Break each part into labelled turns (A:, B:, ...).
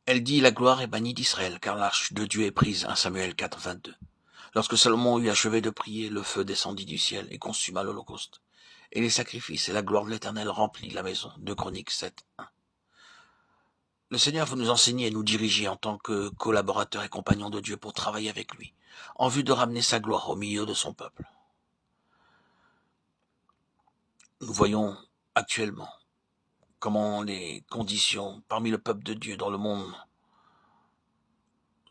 A: Elle dit: la gloire est bannie d'Israël, car l'arche de Dieu est prise. 1 Samuel 4, 22. Lorsque Salomon eut achevé de prier, le feu descendit du ciel et consuma l'holocauste. Et les sacrifices et la gloire de l'Éternel remplit la maison. 2 Chroniques 7, 1. Le Seigneur veut nous enseigner et nous diriger en tant que collaborateurs et compagnons de Dieu pour travailler avec lui, en vue de ramener sa gloire au milieu de son peuple. Nous voyons actuellement comment les conditions parmi le peuple de Dieu dans le monde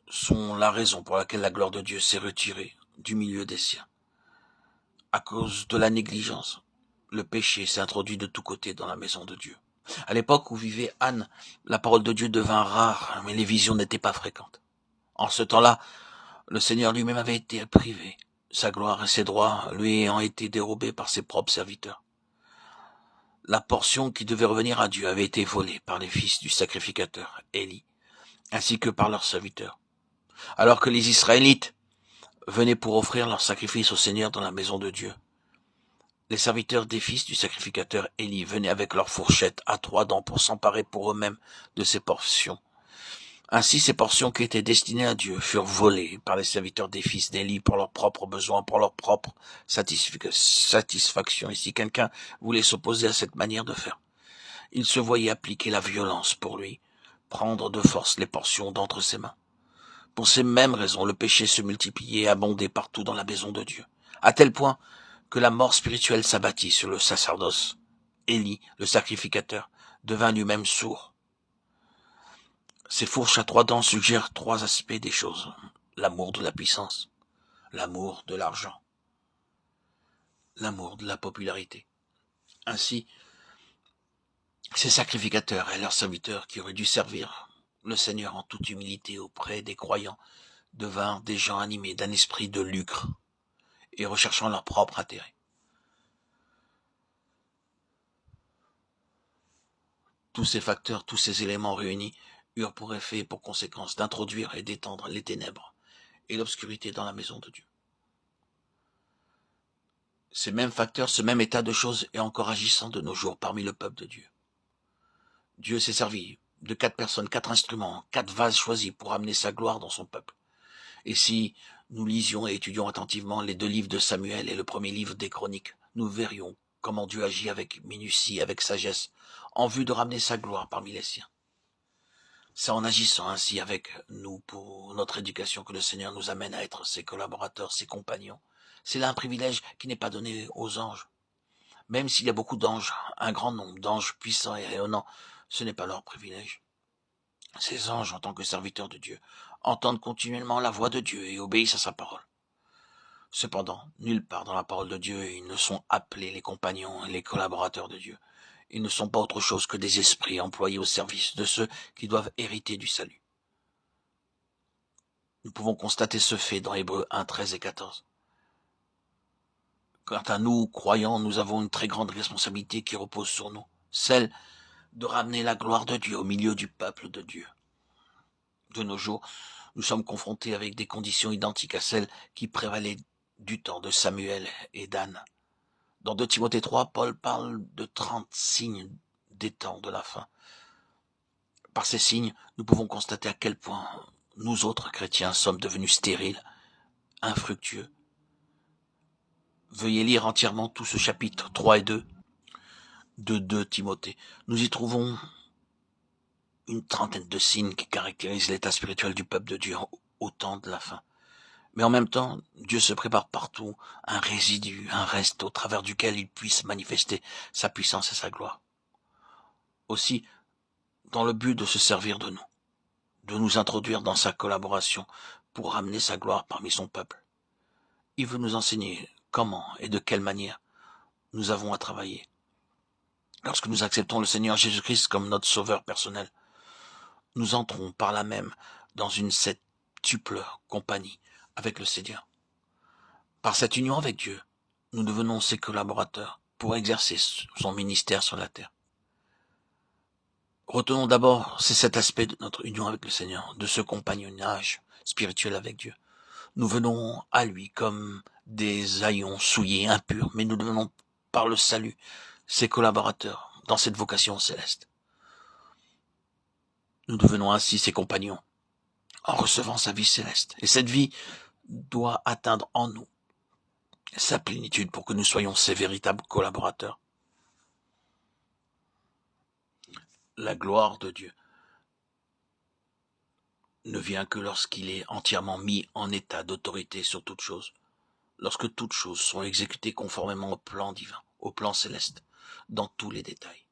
A: sont la raison pour laquelle la gloire de Dieu s'est retirée du milieu des siens. À cause de la négligence, le péché s'est introduit de tous côtés dans la maison de Dieu. À l'époque où vivait Anne, la parole de Dieu devint rare, mais les visions n'étaient pas fréquentes. En ce temps-là, le Seigneur lui-même avait été privé, sa gloire et ses droits lui ayant été dérobés par ses propres serviteurs. La portion qui devait revenir à Dieu avait été volée par les fils du sacrificateur, Élie, ainsi que par leurs serviteurs. Alors que les Israélites venaient pour offrir leur sacrifice au Seigneur dans la maison de Dieu, les serviteurs des fils du sacrificateur Élie venaient avec leurs fourchettes à 3 dents pour s'emparer pour eux-mêmes de ces portions. Ainsi, ces portions qui étaient destinées à Dieu furent volées par les serviteurs des fils d'Élie pour leurs propres besoins, pour leur propre satisfaction. Et si quelqu'un voulait s'opposer à cette manière de faire, il se voyait appliquer la violence pour lui, prendre de force les portions d'entre ses mains. Pour ces mêmes raisons, le péché se multipliait et abondait partout dans la maison de Dieu, à tel point que la mort spirituelle s'abattit sur le sacerdoce. Élie, le sacrificateur, devint lui-même sourd. Ces fourches à 3 dents suggèrent 3 aspects des choses. L'amour de la puissance, l'amour de l'argent, l'amour de la popularité. Ainsi, ces sacrificateurs et leurs serviteurs qui auraient dû servir le Seigneur en toute humilité auprès des croyants devinrent des gens animés d'un esprit de lucre et recherchant leur propre intérêt. Tous ces facteurs, tous ces éléments réunis eurent pour effet et pour conséquence d'introduire et d'étendre les ténèbres et l'obscurité dans la maison de Dieu. Ces mêmes facteurs, ce même état de choses est encore agissant de nos jours parmi le peuple de Dieu. Dieu s'est servi de 4 personnes, 4 instruments, 4 vases choisis pour amener sa gloire dans son peuple. Et si nous lisions et étudions attentivement les 2 livres de Samuel et le premier livre des Chroniques, nous verrions comment Dieu agit avec minutie, avec sagesse, en vue de ramener sa gloire parmi les siens. C'est en agissant ainsi avec nous pour notre éducation que le Seigneur nous amène à être ses collaborateurs, ses compagnons. C'est là un privilège qui n'est pas donné aux anges. Même s'il y a beaucoup d'anges, un grand nombre d'anges puissants et rayonnants, ce n'est pas leur privilège. Ces anges, en tant que serviteurs de Dieu, entendent continuellement la voix de Dieu et obéissent à sa parole. Cependant, nulle part dans la parole de Dieu, ils ne sont appelés les compagnons et les collaborateurs de Dieu. Ils ne sont pas autre chose que des esprits employés au service de ceux qui doivent hériter du salut. Nous pouvons constater ce fait dans Hébreux 1, 13 et 14. Quant à nous, croyants, nous avons une très grande responsabilité qui repose sur nous, celle de ramener la gloire de Dieu au milieu du peuple de Dieu. De nos jours, nous sommes confrontés avec des conditions identiques à celles qui prévalaient du temps de Samuel et d'Anne. Dans 2 Timothée 3, Paul parle de 30 signes des temps de la fin. Par ces signes, nous pouvons constater à quel point nous autres chrétiens sommes devenus stériles, infructueux. Veuillez lire entièrement tout ce chapitre 3 et 2 de 2 Timothée. Nous y trouvons une trentaine de signes qui caractérisent l'état spirituel du peuple de Dieu au temps de la fin. Mais en même temps, Dieu se prépare partout un résidu, un reste au travers duquel il puisse manifester sa puissance et sa gloire. Aussi, dans le but de se servir de nous introduire dans sa collaboration pour ramener sa gloire parmi son peuple. Il veut nous enseigner comment et de quelle manière nous avons à travailler. Lorsque nous acceptons le Seigneur Jésus-Christ comme notre sauveur personnel, nous entrons par là même dans une septuple compagnie avec le Seigneur. Par cette union avec Dieu, nous devenons ses collaborateurs pour exercer son ministère sur la terre. Retenons d'abord, c'est cet aspect de notre union avec le Seigneur, de ce compagnonnage spirituel avec Dieu. Nous venons à lui comme des haillons souillés, impurs, mais nous devenons par le salut ses collaborateurs dans cette vocation céleste. Nous devenons ainsi ses compagnons, en recevant sa vie céleste. Et cette vie doit atteindre en nous sa plénitude pour que nous soyons ses véritables collaborateurs. La gloire de Dieu ne vient que lorsqu'il est entièrement mis en état d'autorité sur toute chose, lorsque toutes choses sont exécutées conformément au plan divin, au plan céleste, dans tous les détails.